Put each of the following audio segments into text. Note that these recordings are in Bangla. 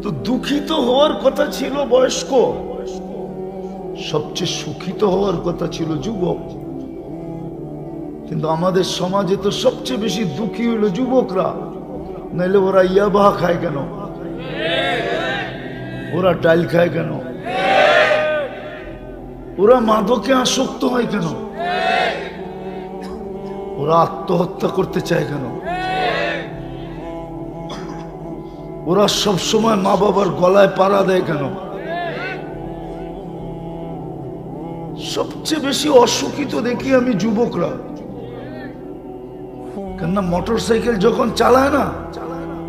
তো দুঃখিত হওয়ার কথা ছিল বয়স্ক, সবচেয়ে সুখিত হওয়ার কথা ছিল যুবক। কিন্তু আমাদের সমাজে তো সবচেয়ে বেশি দুঃখী হইল যুবকরা। নাইলে ওরা ইয়াবা খায় কেন? ওরা ডাল খায় কেন? ওরা মাদকে আসক্ত হয় কেন? ওরা আত্মহত্যা করতে চায় কেন? ওরা সব সময় মা বাবার গলায় পাড়া দেয় কেন? সবচেয়ে বেশি অসুখী তো দেখি আমি যুবকরা। কেননা মোটর সাইকেল যখন চালায় না,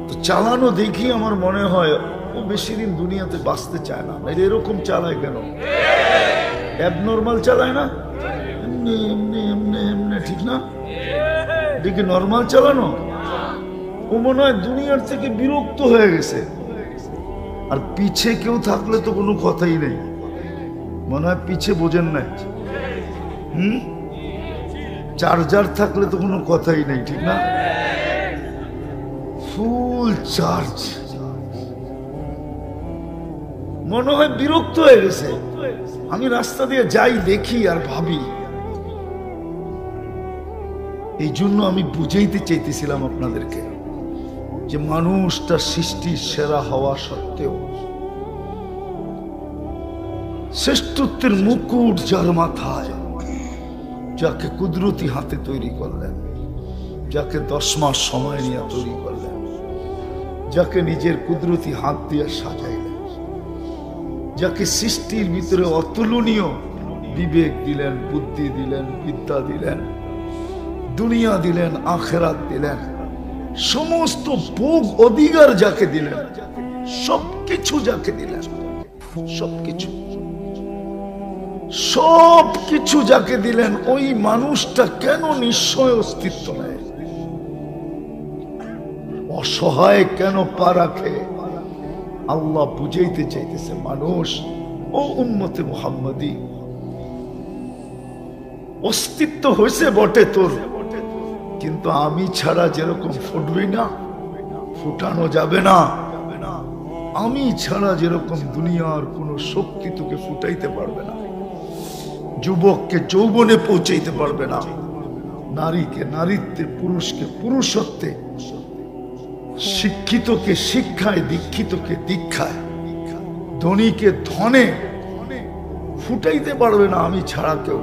তো চালানো দেখি আমার মনে হয় ও বেশি দিন দুনিয়াতে বাঁচতে চায় না। এরকম চালায় কেন? অ্যাবনর্মাল চালায় না, এমনি এমনি এমনি এমনি, ঠিক না? দেখি নর্মাল চালানো। ও মনে হয় দুনিয়ার থেকে বিরক্ত হয়ে গেছে। আর পিছে কেউ থাকলে তো কোনো কথাই নেই, মনে হয় পিছে বোঝেন নাই। চার্জার থাকলে তো কোনো কথাই নেই, ঠিক না? ফুল চার্জ, মনে হয় বিরক্ত হয়ে গেছে। আমি রাস্তা দিয়ে যাই, দেখি আর ভাবি। এই জন্য আমি বুঝাইতে চাইতেছিলাম আপনাদেরকে যে মানুষটা সৃষ্টির সেরা হওয়া সত্ত্বেও শ্রেষ্ঠত্বের মুকুট যার মাথায়, যাকে কুদরতি হাতে তৈরি করলেন, যাকে 10 মাস সময় নিয়ে তৈরি করলেন, যাকে নিজের কুদরতি হাত দিয়ে সাজাইলেন, যাকে সৃষ্টির ভিতরে অতুলনীয় বিবেক দিলেন, বুদ্ধি দিলেন, বিদ্যা দিলেন, দুনিয়া দিলেন, আখেরাত দিলেন, সমস্ত ভোগ অধিকার যাকে দিলেন, সবকিছু যাকে দিলেন, সবকিছু সবকিছু যাকে দিলেন, ওই মানুষটা কেন নিশ্চয় অস্তিত্ব নেয়? অসহায় কেন পা রাখে? আল্লাহ বুঝাইতে চাইতেছে, মানুষ ও উম্মতে মুহাম্মাদি, অস্তিত্ব হয়েছে বটে তোর, কিন্তু আমি ছাড়া যেরকম ফুটবি না, ফুটানো যাবে না। আমি ছাড়া যেরকম দুনিয়ার কোন শক্তি তোকে ফুটাইতে পারবে না, যুবককে যৌবনে পৌঁছাইতে পারবে না, নারীকে নারীত্বে, পুরুষকে পুরুষত্বে, শিক্ষিতকে শিক্ষায়, দীক্ষিতকে দীক্ষায়, ধনীকে ধনে ফুটাইতে পারবে না আমি ছাড়া কেউ।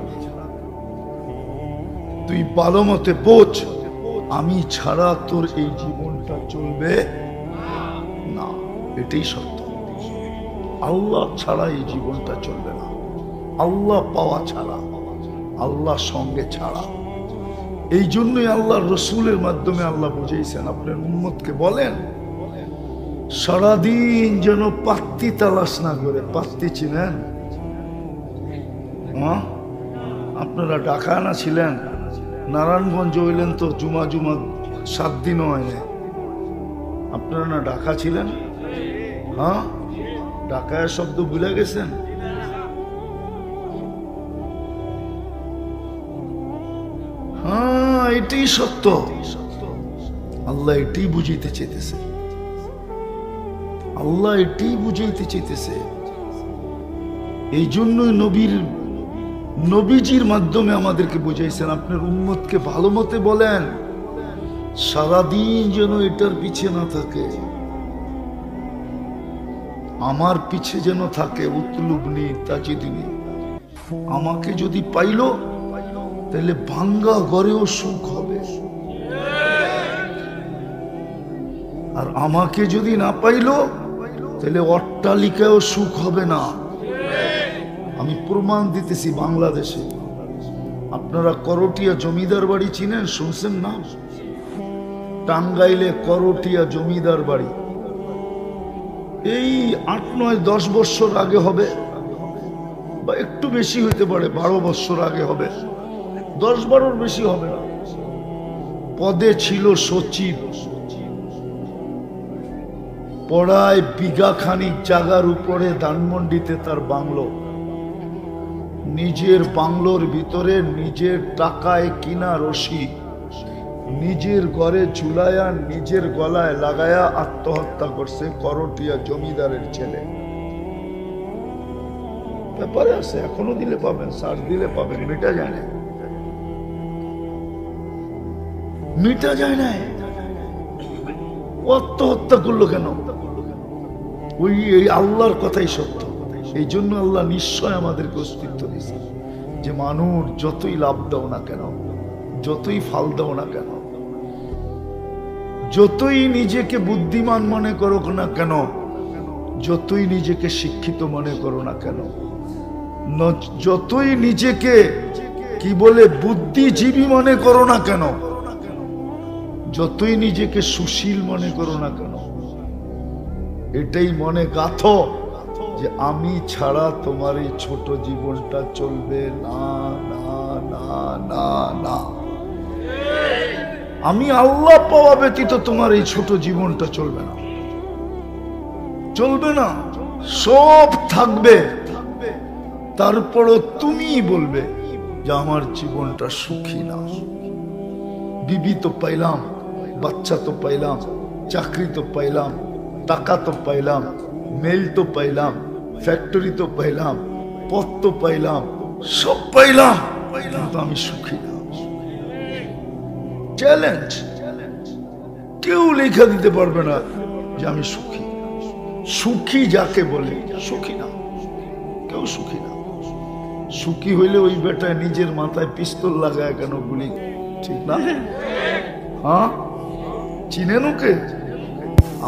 তুই ভালো মতে বোঝ, আমি ছাড়া তোর এই জীবনটা চলবে না, এটাই সত্য। আল্লাহ ছাড়া এই জীবনটা চলবে না, আল্লাহ পাওয়া ছাড়া, আল্লাহ সঙ্গে ছাড়া। এই জন্যই আল্লাহ রসুলের মাধ্যমে আল্লাহ বুঝাইছেন, আপনার উম্মতকে বলেন সারাদিন যেন পাত্তি তালাশ না করে। পাত্তি চিনেন? আপনারা ডাকানা ছিলেন, নারায়ণগঞ্জ হইলেন তো জুমা 7 দিনও হয় না। আপনারা না ঢাকা ছিলেন? হ্যাঁ, ঢাকায় শব্দ ভুলে গেছেন? হ্যাঁ, এটাই সত্য। আল্লাহ এটাই বুঝাইতে চাইতেছে, আল্লাহ এটাই বুঝাইতে চাইতেছে। এই জন্যই নবীজির মাধ্যমে আমাদেরকে বুঝাইছেন, আপনার উম্মতকে ভালো মতে বলেন সারাদিন যেন এটার পিছে না থাকে, আমার পিছে যেন থাকে। উতলুবনি তাজিদিনী, আমাকে যদি পাইলো তাহলে ভাঙ্গা ঘরেও সুখ হবে, আর আমাকে যদি না পাইলো তাহলে অট্টালিকায়ও সুখ হবে না। আমি প্রমাণ দিতেছি বাংলাদেশে। আপনারা করটিয়া জমিদার বাড়ি চিনেন? শুনছেন না? টাঙ্গাইলে করটিয়া জমিদার বাড়ি এই 8, 9, 10 বছর আগে হবে, বা একটু বেশি হইতে পারে, 12 বছর আগে হবে, 10-12 বেশি হবে না। পদে ছিল সচিব, পড়ায় বিঘা খানিক জায়গার উপরে ধানমন্ডিতে তার বাংলো, নিজের বাংলোর ভিতরে নিজের টাকায় কিনা রশি, নিজের ঘরে ঝুলায়া নিজের গলায় লাগায়া আত্মহত্যা করছে করটিয়া জমিদারের ছেলে। ব্যাপারে আছে, এখনো দিলে পাবেন, সার্চ দিলে পাবেন, মিটা যায় না, মিটা যায় না। আত্মহত্যা করলো কেন? ওই আল্লাহর কথাই সত্য। এই জন্য আল্লাহ নিশ্চয় আমাদেরকে অস্তিত্ব দিয়েছে যে মানুষ যতই লাভ দাও না কেন, যতই ফাল দাও না কেন, যতই নিজেকে বুদ্ধিমান মনে করো না কেন, যতই নিজেকে শিক্ষিত মনে করো না কেন, যতই নিজেকে কি বলে বুদ্ধিজীবী মনে করো না কেন, যতই নিজেকে সুশীল মনে করো না কেন, এটাই মনে গাথো যে আমি ছাড়া তোমার এই ছোট জীবনটা চলবে না না না না না। আমি আল্লাহ পাওয়া ব্যতীত তোমার এই ছোট জীবনটা চলবে না, চলবে না। সব থাকবে, তারপরও তুমি বলবে যে আমার জীবনটা সুখী না। বিবি তো পাইলাম, বাচ্চা তো পাইলাম, চাকরি তো পাইলাম, টাকা তো পাইলাম, মেল তো পাইলাম, ফ্যাক্টরি তো পাইলাম, পথ তো পাইলাম, সব পাইলাম, কিন্তু আমি সুখী না। চ্যালেঞ্জ, কেউ লেখা দিতে পারবে না যে আমি সুখী। সুখী যাকে বলে সুখী না, কেউ সুখী না। সুখী হইলে ওই বেটায় নিজের মাথায় পিস্তল লাগায় কেন গুলি, ঠিক না? হ্যাঁ, চিনেন ওকে?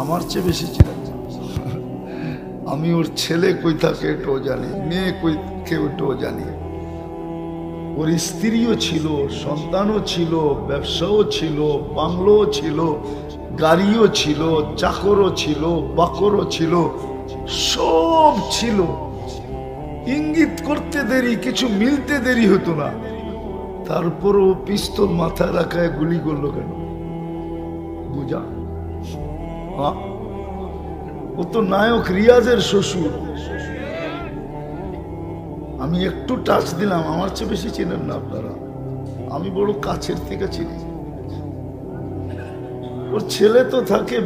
আমার চেয়ে বেশি চিনেন। আমি ওর ছেলে কই থাকে এটাও জানি, মেয়ে কই কে ওটাও জানি। ওর স্ত্রীও ছিল, সন্তানও ছিল, ব্যবসাও ছিল, বাংলোও ছিল, গাড়িও ছিল, চাকরও ছিল, বাকরও ছিল, সব ছিল। ইঙ্গিত করতে দেরি, কিছু মিলতে দেরি হতো না। তারপরও পিস্তল মাথায় রাখায় গুলি করলো কেন? বুঝা? ও তো নায়ক রিয়াজের শ্বশুর। আমি একটু টাচ দিলাম, আমার চেয়ে বেশি চেনেন না আপনারা। আমি বড় কাছের থেকে চিনি। ওর ছেলে তো থাকে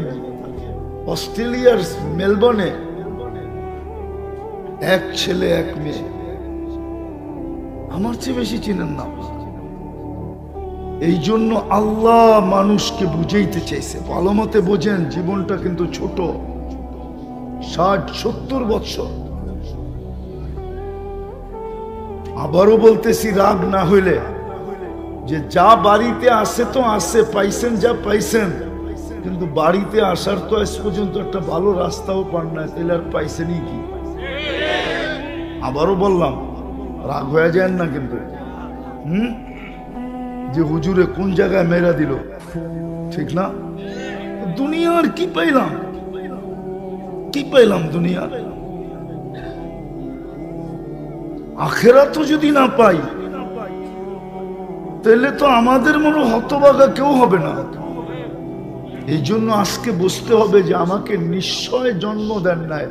অস্ট্রেলিয়ার মেলবোর্নে, এক ছেলে এক মেয়ে। আমার চেয়ে বেশি চিনেন না। এই জন্য আল্লাহ মানুষকে বুঝাইতে চাইছে, ভালো মতে বোঝেন, জীবনটা কিন্তু ছোট, 60-70 বছর। আবারও বলতেছি, রাগ না হইলে, যে যা বাড়িতে আসে তো আসে, পাইছেন যা পাইছেন, কিন্তু বাড়িতে আসার তো আজ পর্যন্ত একটা ভালো রাস্তাও পান না, তাহলে আর পাইছেনই কি? আবারও বললাম, রাগ হয়ে যায় না কিন্তু। যে হুজুরে কোন জায়গায় মেরা দিল, ঠিক না? দুনিয়ার কি পাইলাম, কি পাইলাম দুনিয়ার? আখেরাত যদি না পাই, তাহলে তো আমাদের মনে হতভাগা কেউ হবে না। এই জন্য আজকে বুঝতে হবে যে আমাকে নিশ্চয় জন্ম দেন নাই,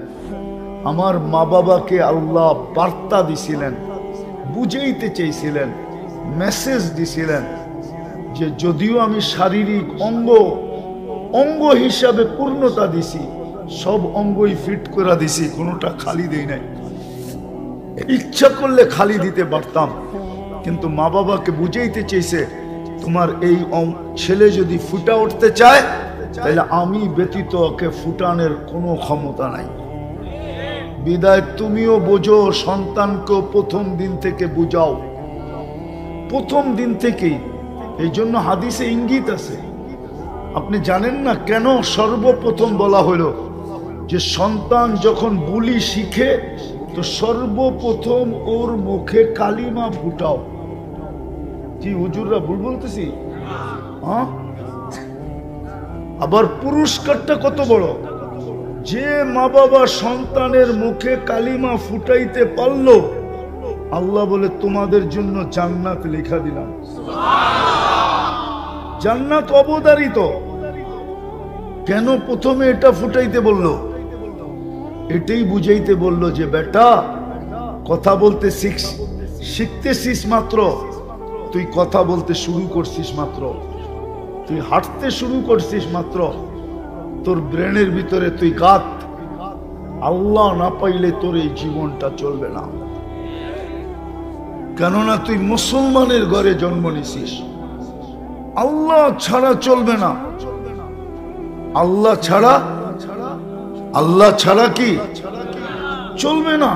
আমার মা বাবাকে আল্লাহ বার্তা দিছিলেন, বুঝাইতে চেয়েছিলেন, মেসেজ দিছিলেন যে যদিও আমি শারীরিক অঙ্গ হিসাবে পূর্ণতা দিছি, সব অঙ্গই ফিট করে দিছি, কোনোটা খালি দেই নাই। ইচ্ছা করলে খালি দিতে পারতাম, কিন্তু মা বাবাকে বুঝাইতে চেয়েছে তোমার এই ছেলে যদি ফুটা উঠতে চায়, তাহলে আমি ব্যতীত ওকে ফুটানোর কোনো ক্ষমতা নাই। বিদায় তুমিও বোঝো, সন্তানকেও প্রথম দিন থেকে বুঝাও, প্রথম দিন থেকেই। এই জন্য হাদিসে ইঙ্গিত আছে। আপনি জানেন না কেন সর্বপ্রথম বলা হলো যে সন্তান যখন বুলি শিখে তো সর্বপ্রথম ওর মুখে কালিমা ফুটাও। কি হুজুররা ভুল বলতেছি? হ্যাঁ, আবার পুরস্কারটা কত বড়, যে মা বাবা সন্তানের মুখে কালিমা ফুটাইতে পারলো, আল্লাহ বলে তোমাদের জন্য জান্নাত লেখা দিলাম। জান্নাত অবধারিত। কেন প্রথমে এটা ফুটাইতে বললো? এটাই বুঝাইতে বললো যে বেটা, কথা বলতে শিখতেছিস মাত্র, তুই কথা বলতে শুরু করছিস মাত্র, তুই হাঁটতে শুরু করছিস মাত্র, তোর ব্রেনের ভিতরে তুই গাত, আল্লাহ না পাইলে তোর এই জীবনটা চলবে না। কেননা তুই মুসলমানের ঘরে জন্ম নিছিস। আল্লাহ ছাড়া চলবে না। আল্লাহ ছাড়া, আল্লাহ ছাড়া কি চলবে না?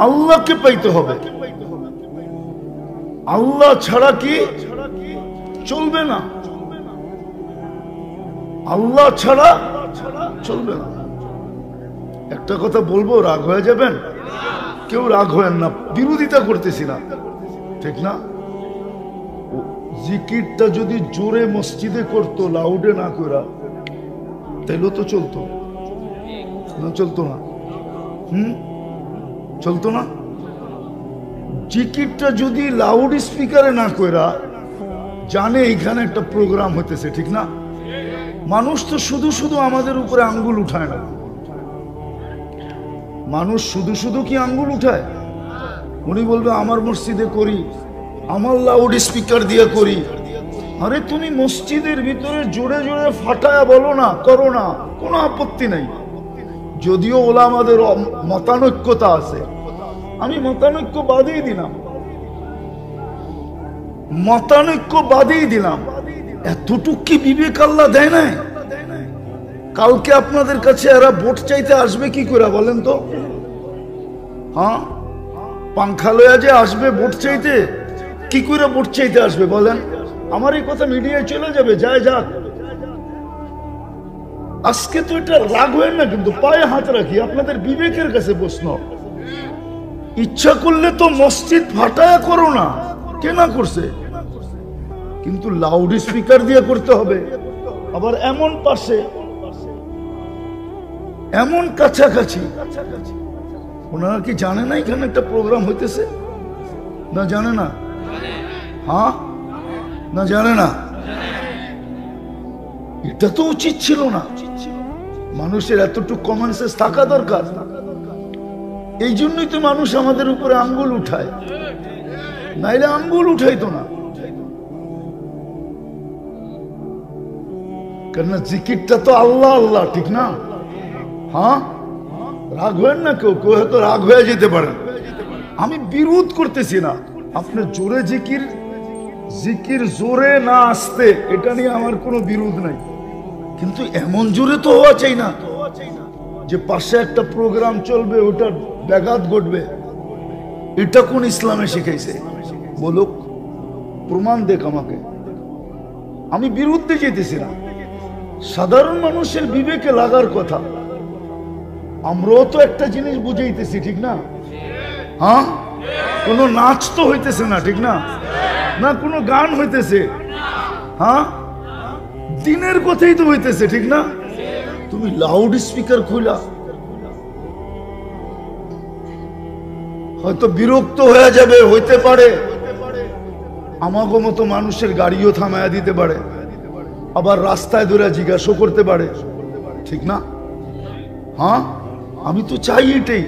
আল্লাহকে পাইতে হবে। আল্লাহ ছাড়া কি চলবে না? আল্লাহ ছাড়া চলবে না। একটা কথা বলবো, রাগ হয়ে যাবেন? কেউ রাগ হয়েন না, বিরোধিতা করতেছি না, ঠিক না? জিকিরটা যদি জোরে মসজিদে করতো, লাউডে না করা, তাইলেও তো চলতো না? চলতো না? চলতো না? জিকিরটা যদি লাউড স্পিকারে না করা, জানে এখানে একটা প্রোগ্রাম হইতেছে, ঠিক না? মানুষ তো শুধু শুধু আমাদের উপরে আঙ্গুল উঠায় না। মানুষ শুধু শুধু কি আঙ্গুল উঠায়? উনি বলবে আমার মসজিদে করি, আমার লাউড স্পিকার দিয়ে করি। আরে তুমি মসজিদের ভিতরে জোরে জোরে ফাটায়া বলো না, করো না, কোনো আপত্তি নাই। যদিও ওলামাদের মতানৈক্যতা আছে, আমি মতানৈক্য বাদেই দিলাম, মতানৈক্য বাদেই দিলাম। এতটুক কি বিবেক আল্লাহ দেয় নাই? কালকে আপনাদের কাছে এরা ভোট চাইতে আসবে কি করে বলেন তো? হ্যাঁ, পাংখা লয়া যে আসবে ভোট চাইতে, কি করে ভোট চাইতে আসবে বলেন? আমার এই কথা মিডিয়ায় চলে যাবে, যায় যাক। আজকে তো এটা রাগ হয় না, কিন্তু পায়ে হাত রাখি, আপনাদের বিবেকের কাছে প্রশ্ন। ইচ্ছা করলে তো মসজিদ ফাটায়া করো না, কে না করছে? কিন্তু লাউড স্পিকার দিয়ে করতে হবে, আবার এমন পাশে, এমন কাছাকাছি। ওনারা কি জানে না এখানে একটা প্রোগ্রাম হইতেছে? না জানে না? হ্যাঁ, না জানে না? এটা তো উচিত ছিল না। মানুষের এতটুকু কমন সেন্স থাকা দরকার। এই জন্যই তো মানুষ আমাদের উপরে আঙ্গুল উঠায়, নাইলে আঙ্গুল উঠাইতো না। কেননা জিকিরটা তো আল্লাহ আল্লাহ, ঠিক না? হ্যাঁ, রাগ হয়েন না, কেউ কেউ হয়তো রাগ হয়ে যেতে পারেন। আমি বিরোধ করতেছি না, আপনি জোরে জিকির, জিকির জোরে না আসতে, এটা নিয়ে আমার কোনো বিরোধ নাই। কিন্তু এমন জোরে তো হওয়া চাই না যে পাশে একটা প্রোগ্রাম চলবে, ওটা ব্যাঘাত ঘটবে। এটা কোন ইসলামে শিখাইছে? বলুক, প্রমাণ দেখ আমাকে। আমি বিরুদ্ধে যেতেছি না, সাধারণ মানুষের বিবেকে লাগার কথা। আমরাও তো একটা জিনিস বুঝাইতেছি, ঠিক না? হ্যাঁ, কোনো নাচ তো হইতেছে না, ঠিক না? না কোনো গান হইতেছে, হ্যাঁ, দিনের কথাই তো হইতেছে, ঠিক না? তুমি লাউড স্পিকার খুলা, হয়তো বিরক্ত হয়ে যাবে, হইতে পারে। আমাগো মতো মানুষের গাড়িও থামায়া দিতে পারে, আবার রাস্তায় ধরে জিজ্ঞাসা করতে পারে, ঠিক না? হ্যাঁ, আমি তো চাই এটাই,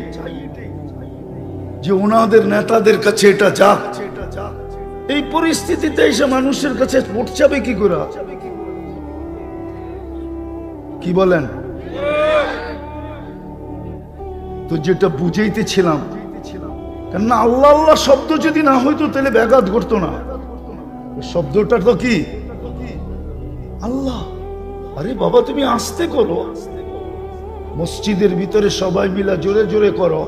যে ওনাদের নেতাদের কাছে এটা যাক। এই পরিস্থিতিতে এসে মানুষের কাছে পৌঁছাবে কি করে? কি বলেন? তো যেটা বুঝাইতেছিলাম, কেননা আল্লাহ আল্লাহ শব্দ যদি না হইতো তাহলে ব্যাঘাত ঘটতো না। শব্দটা তো কি আল্লাহ। আরে বাবা, তুমি আস্তে করো, মসজিদের ভিতরে সবাই মিলা জোরে জোরে করো।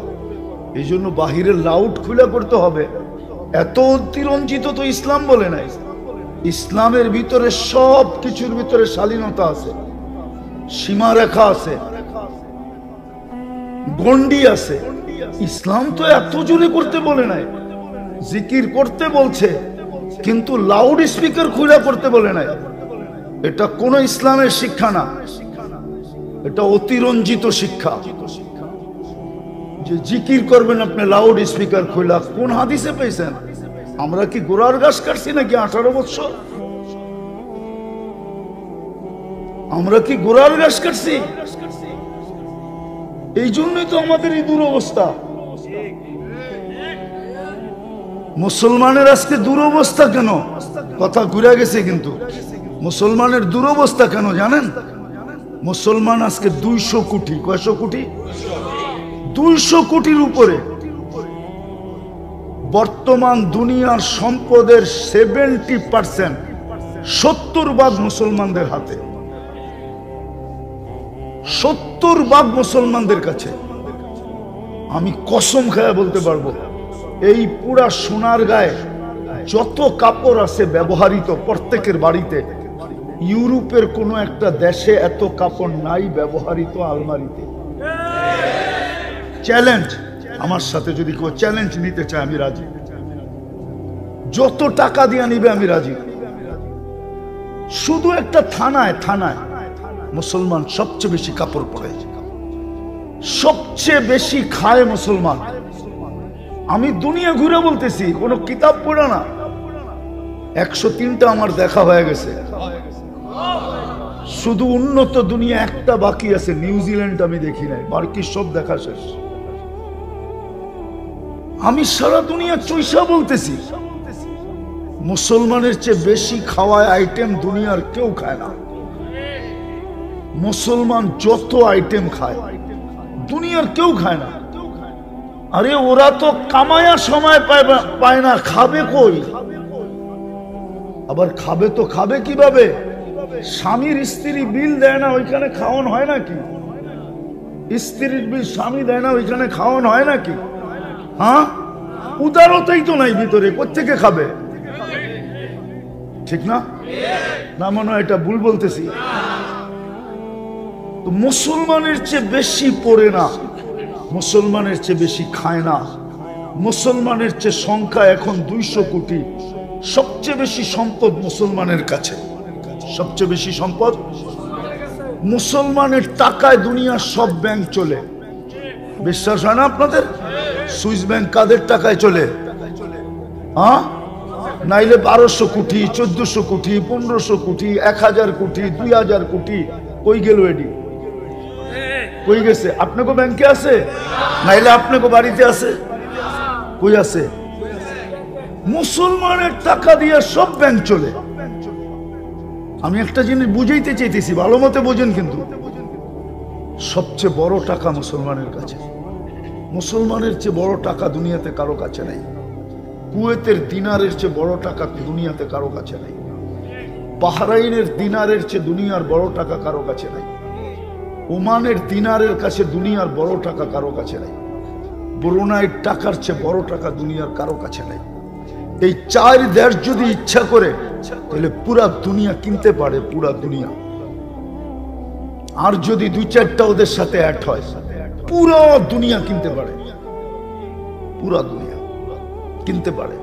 এই জন্য বাহিরের লাউড খুলে করতে হবে। এত অতিরঞ্জিত তো ইসলাম বলে নাই। ইসলামের ভিতরে সব কিছুর ভিতরে শালীনতা আছে, সীমারেখা আছে, গন্ডি আছে। ইসলাম তো এত জোরে করতে বলে নাই, জিকির করতে বলছে, কিন্তু লাউড স্পিকার খুলে করতে বলে নাই। এটা কোন ইসলামের শিক্ষা না, এটা অতিরঞ্জিত শিক্ষা। যে জিকির করবেন আপনি লাউড স্পিকার খুলা, কোন হাদিসে পেয়েছেন? আমরা কি গোড়ার গাছ কাটছি নাকি 18 বছর? আমরা কি গোড়ার গাছ কাটছি? এই জন্যই তো আমাদের এই দুরবস্থা। মুসলমানের আজকে দুরবস্থা কেন? কথা ঘুরে গেছে, কিন্তু মুসলমানের দুরবস্থা কেন জানেন? মুসলমান আজকে 200 কোটি। কয়শো কোটি? 200 কোটির উপরে। বর্তমান দুনিয়ার সম্পদের 70%, 70% মুসলমানদের হাতে, 70% মুসলমানদের কাছে। আমি কসম খায়া বলতে পারবো, এই পুরা সোনার গায়ে যত কাপড় আছে ব্যবহৃত প্রত্যেকের বাড়িতে, ইউরোপের কোন একটা দেশে এত কাপড় নাই ব্যবহৃত আলমারিতে। চ্যালেঞ্জ, আমার সাথে যদি কেউ চ্যালেঞ্জ নিতে চায় আমি রাজি। যত টাকা দিয়ে নিবে আমি রাজি। শুধু একটা থানায় মুসলমান সবচেয়ে বেশি কাপড় পরে, সবচেয়ে বেশি খায় মুসলমান। আমি দুনিয়া ঘুরে বলতেছি, কোন কিতাব পড়া না। 103টা আমার দেখা হয়ে গেছে। শুধু উন্নত দুনিয়া একটা বাকি আছে, নিউজিল্যান্ড আমি দেখি নাই, বাকি সব দেখা শেষ। আমি সারা দুনিয়া চৈষা বলতেছি, মুসলমানের চেয়ে বেশি খাওয়ায় আইটেম দুনিয়ার কেউ খায় না। মুসলমান যত আইটেম খায় দুনিয়ার কেউ খায় না। আরে ওরা তো কামায়া সময় পায় না, খাবে কই? আবার খাবে তো খাবে কিভাবে? স্বামীর স্ত্রী বিল দেয় না, ওইখানে খাওয়ান হয় নাকি? স্ত্রীর বিল স্বামী দেয় না, ওইখানে খাওয়ান হয় নাকি? হ্যাঁ, উদারতাই তো নাই ভিতরে, কোত্থেকে খাবে? ঠিক না? না মনে হয় এটা ভুল বলতেছি? তো মুসলমানের চেয়ে বেশি পড়ে না, মুসলমানের চেয়ে বেশি খায় না, মুসলমানের চেয়ে সংখ্যা এখন 200 কোটি। সবচেয়ে বেশি সম্পদ মুসলমানের কাছে, সবচেয়ে বেশি সম্পদ মুসলমানের টাকায় দুনিয়ার সব ব্যাংক চলে। বিশ্বাস হয় না আপনাদের? সুইস ব্যাংক কাদের টাকায় চলে? হ্যাঁ, নাইলে 1200 কোটি, 1400 কোটি, 1500 কোটি, 1000 কোটি, 2000 কোটি কই গেল? এডি কই গেছে? আপনাকে ব্যাংকে আছে, নাইলে আপনাকে বাড়িতে আছে? কই আছে? মুসলমানের টাকা দিয়ে সব ব্যাংক চলে। আমি একটা জিনিস বুঝাইতে চাইতেছি, ভালো মতে বোঝেন কিন্তু। সবচেয়ে বড় টাকা মুসলমানের কাছে। মুসলমানের চেয়ে বড় টাকা দুনিয়াতে কারো কাছে নাই। কুয়েতের দিনারের চেয়ে বড় টাকা দুনিয়াতে কারো কাছে নাই। বাহরাইনের দিনারের চেয়ে দুনিয়ার বড় টাকা কারো কাছে নাই। ওমানের দিনারের কাছে দুনিয়ার বড় টাকা কারো কাছে নাই। ব্রুনাইয়ের টাকার চেয়ে বড় টাকা দুনিয়ার কারো কাছে নাই। এই 4 দেশ যদি ইচ্ছা করে তাহলে পুরা দুনিয়া কিনতে পারে, পুরা দুনিয়া। আর যদি 2-4টা ওদের সাথে অ্যাড হয়, পুরো দুনিয়া কিনতে পারে, পুরা দুনিয়া কিনতে পারে।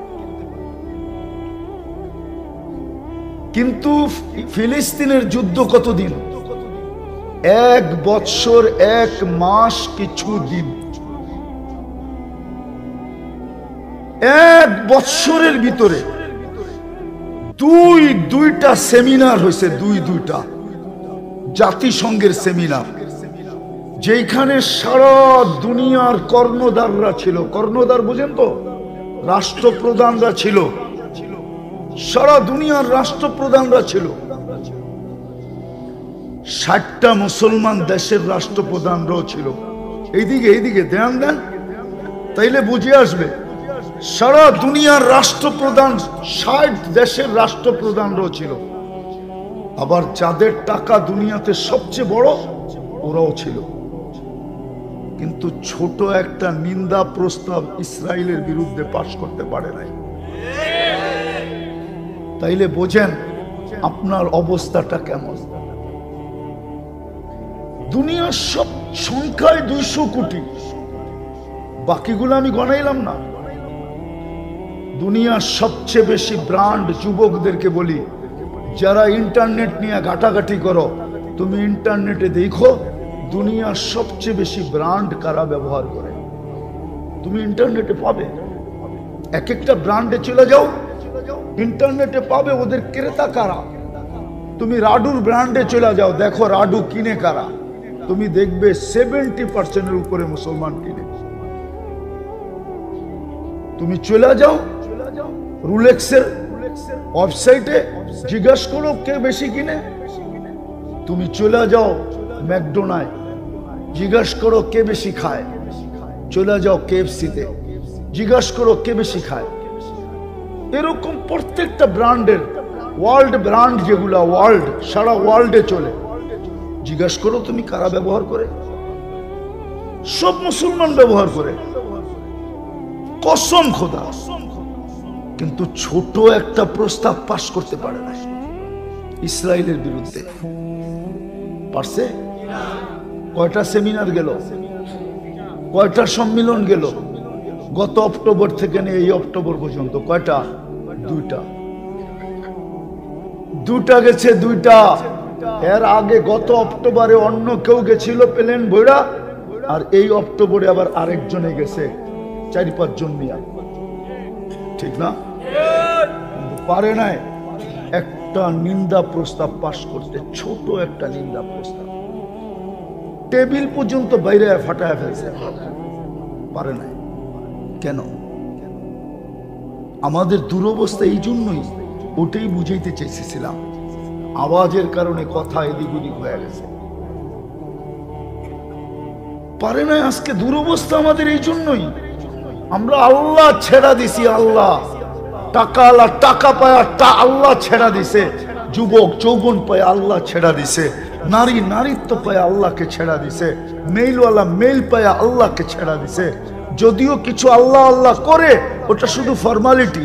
কিন্তু ফিলিস্তিনের যুদ্ধ কতদিন? 1 বৎসর 1 মাস কিছু দিন। 1 বৎসরের ভিতরে দুইটা সেমিনার হয়েছে, দুইটা জাতিসংঘের সেমিনার, যেখানে সারা দুনিয়ার কর্ণধাররা ছিল। কর্ণধার বুঝেন তো? রাষ্ট্রপ্রধানরা ছিল, সারা দুনিয়ার রাষ্ট্রপ্রধানরা ছিল। 60টা মুসলমান দেশের রাষ্ট্রপ্রধানরাও ছিল। এইদিকে ধ্যান দেন, তাইলে বুঝে আসবে। সারা দুনিয়ার রাষ্ট্রপ্রধান, 60 দেশের রাষ্ট্রপ্রধানরাও ছিল। আবার যাদের টাকা দুনিয়াতে সবচেয়ে বড় ওরাও ছিল। কিন্তু ছোট একটা নিন্দা প্রস্তাব ইসরায়েলের বিরুদ্ধে পাশ করতে পারে নাই। তাইলে বোঝেন আপনার অবস্থাটা কেমন। দুনিয়ার সব সংখ্যায় 200 কোটি, বাকিগুলো আমি গণাইলাম না। দুনিয়ার সবচেয়ে বেশি ব্র্যান্ড যুবকদেরকে বলি, যারা ইন্টারনেট নিয়ে ঘাটাঘাটি করো, তুমি ইন্টারনেটে দেখো দুনিয়ার সবচেয়ে বেশি ব্র্যান্ড কারা ব্যবহার করে। তুমি ইন্টারনেটে পাবে, এক একটা ব্র্যান্ডে চলে যাও, ইন্টারনেটে পাবে ওদের ক্রেতা কারা। তুমি রাডুর ব্র্যান্ডে চলে যাও, দেখো রাডু কিনে কারা। তুমি দেখবে 70% উপরে মুসলমান কিনে। তুমি চলে যাও রুলেক্সের ওয়েবসাইটে, জিজ্ঞাসা করো কে বেশি কিনে। তুমি চলে যাও ম্যাকডোনাল্ড, জিজ্ঞাসা করো কে বেশি খায়। চলে যাও কেএফসিতে, জিজ্ঞাসা করো কে বেশি খায়। এরকম প্রত্যেকটা ব্র্যান্ডের, ওয়ার্ল্ড ব্র্যান্ড যেগুলা ওয়ার্ল্ড, সারা ওয়ার্ল্ডে চলে, জিজ্ঞাসা করো তুমি কারা ব্যবহার করে। সব মুসলমান ব্যবহার করে, কসম খোদা। কিন্তু ছোট একটা প্রস্তাব পাশ করতে পারে না ইসরায়েলের বিরুদ্ধে। পারছে? কয়টা সেমিনার গেল, কয়টা সম্মেলন গেল গত অক্টোবর থেকে নিয়ে এই অক্টোবর পর্যন্ত? কয়টা? দুটা গেছে, দুইটা। এর আগে গত অক্টোবরে অন্য কেউ গেছিল প্লেন বইরা, আর এই অক্টোবরে আবার আরেকজনে গেছে 4-5 জন নিয়ে। ঠিক না? পারে নাই একটা নিন্দা প্রস্তাব পাশ করতে, ছোট একটা নিন্দা প্রস্তাব। টেবিল পর্যন্ত বাইরে ফাটায় ফেলছে, পারে নাই। কেন? আমাদের দুরবস্থা এই জন্যই, ওটাই বুঝাইতে চেয়েছিলাম। আওয়াজের কারণে কথা এদিক ওদিক হয়ে গেছে। পারে নাই আজকে দুরবস্থা আমাদের এই জন্যই। আমরা আল্লাহ ছেড়া দিছি, আল্লাহ টাকা আল্লাহ টাকা পায় আল্লাহ ছেড়া দিছে, যুবক যৌবন পায় আল্লাহ ছেড়া দিছে, নারী নারীত্ব পায় আল্লাহকে ছেড়া দিছে, মেইলওয়ালা মেইল পায় আল্লাহকে ছেড়া দিছে। যদিও কিছু আল্লাহ আল্লাহ করে, ওটা শুধু ফর্মালিটি।